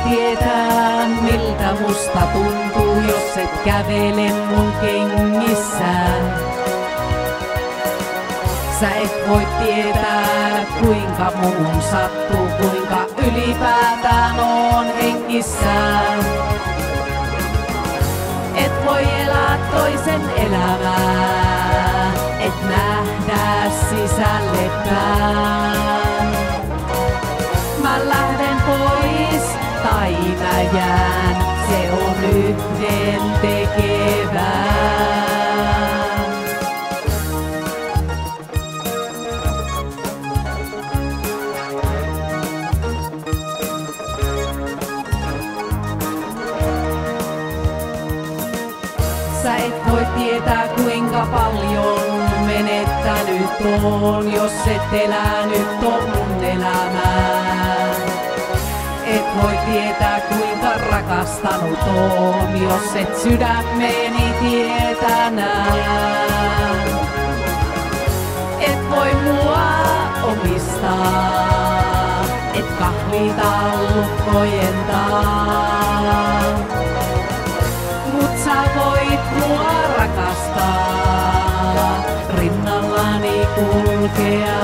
tietää, miltä musta tuntuu, jos et kävele mun kengissään. Sä et voi tietää, kuinka muun sattuu, kuinka ylipäätään oon hengissään. Et voi elää toisen elämää, et nähdä sisällepään. Mä lähden pois tai mä jään, se on yhden tekevää. Sä et voi tietää, kuinka paljon menettänyt oon, jos et elänyt ton mun elämää. Et voi tietää, kuinka rakastanut oon, jos et sydämeni tietänää. Et voi mua omistaa, et kahlita lukkojentaa. Mut sä voit mua rakastaa, rinnallani kulkea.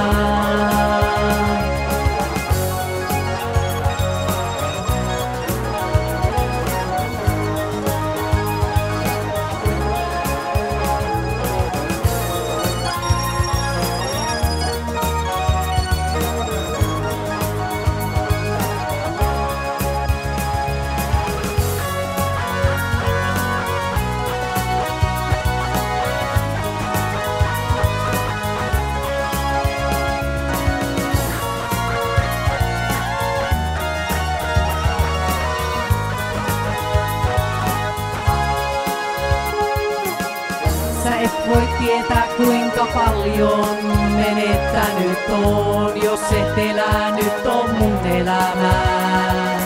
Sä et voi tietää, kuinka paljon menettänyt oon, jos et elänyt on mun elämää.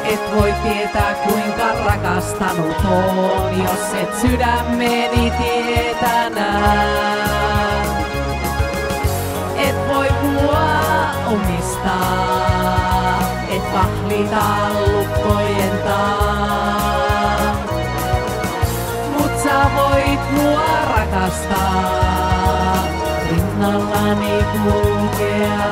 Et voi tietää, kuinka rakastanut oon, jos et sydämeni tietänää. Et voi mua omistaa, et kahlita lukkojentaa. Sä voit mua rakastaa, rinnallani kulkea.